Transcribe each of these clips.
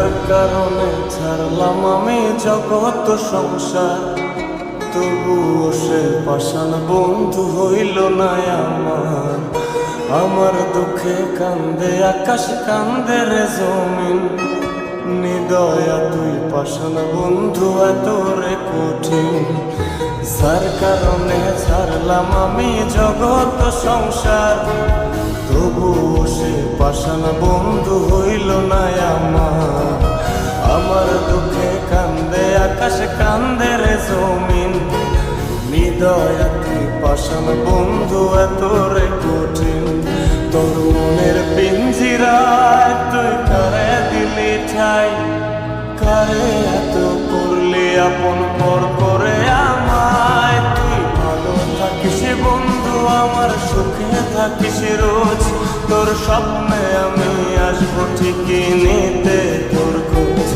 যার কারণে ছাড়লাম আমি জগৎ সংসার, তবুও সে পাষাণ বন্ধু হইল না আমার। আমার দুঃখে কান্দে আকাশ, কান্দে রে জমিন, নিদয়া তুই পাষাণ বন্ধু এত রে কঠিন। যার কারণে ছাড়লাম আমি জগৎ সংসার, তবুও সে পাষাণ বন্ধু হইল না আমার। আমার দুঃখে কান্দে আকাশ, কান্দে রে জমিন, নিদয়া তুই পাষাণ বন্ধু এত রে কঠিন। তোর মনের পিঞ্জিরায় তুই কারে দিলি ঠাই, কারে এত করলি আপন পর করে আমায়। তুই ভালো থাকিস বন্ধু আমার, সুখে থাকিস রোজ, তোর স্বপ্নে আমি আসবো ঠিকই নিতে তোর খোঁজ।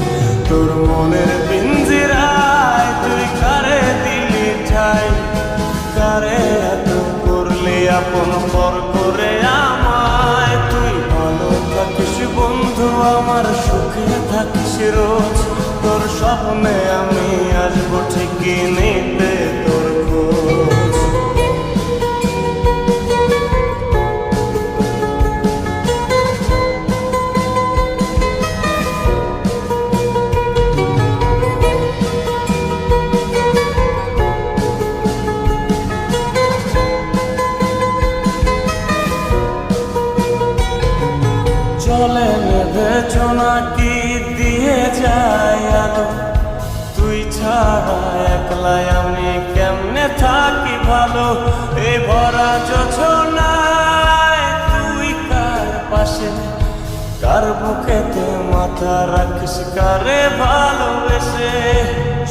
তোর মনের পিঞ্জিরায় তুই কারে দিলি ঠাই, কারে এত করলি আপন পর করে আমায়। তুই ভালো থাকিস বন্ধু আমার, সুখে থাকিস রোজ, তোর স্বপ্নে আমি আসবো ঠিকই নিতে তোর খোঁজ। চলে নেবে জোনাকি দিয়ে যায় আলো, তুই ছাড়া একলাই আমি কেমনে থাকি ভালো। এই ভরা যোছনায় তুই কার পাশে, কার বুকেতে মাথা রাখিস, কারে ভালোবেসে।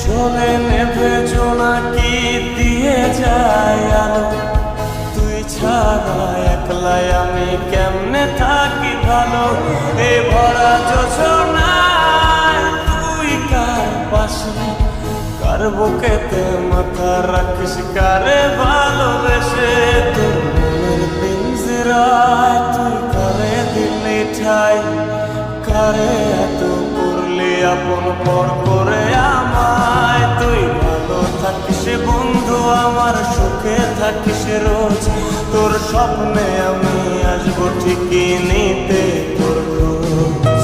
চলে নেবে জোনাকি দিয়ে যায় আলো, তুই ছাড়া একলাই আমি কেমনে থাকি ভালো। এ ভরা যোছনায় তুই কার পাশে, কার বুকেতে মাথা রাখিস, কারে ভালোবেসে। তোর মনের পিঞ্জিরায় তুই কারে দিলি ঠাই, কারে এত করলি আপন পর করে আমায়। তুই ভালো থাকিস বন্ধু আমার, সুখে থাকিস রোজ, তোর স্বপ্নে আমি আসবো ঠিকই নিতে তোর খোঁজ।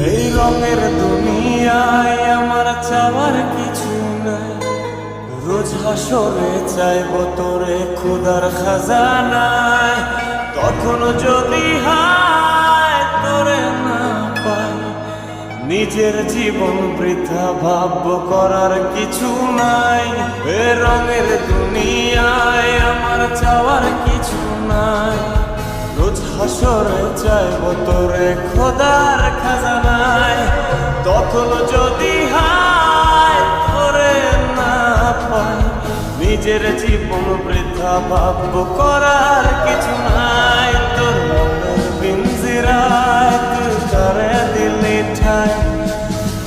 এই রঙের দুনিয়ায় আমার চাওয়ার কিছু নাই, রোজ হাসরে চাইব তোরে খোদার খাজানায়। তখন যদি হায় তোরে না পাই, নিজের জীবন বৃথা ভাবব করার কিছু নাই। এ রঙের দুনিয়ায় আমার চাওয়ার কিছু নাই, রোজ হাসরে চাইব তোরে খোদার খাজানায়। তখন যদি হায় তোরে না পাই, নিজের জীবন বৃথা ভাবব করার কিছু নাই। তোর মনের পিঞ্জিরায় তুই কারে দিলি ঠাই,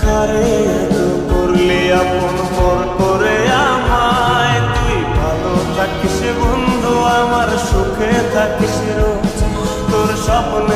কারে এত করলি আপন পর করে আমায়। তুই ভালো থাকিস বন্ধু আমার, সুখে থাকিস রোজ, তোর স্বপ্নে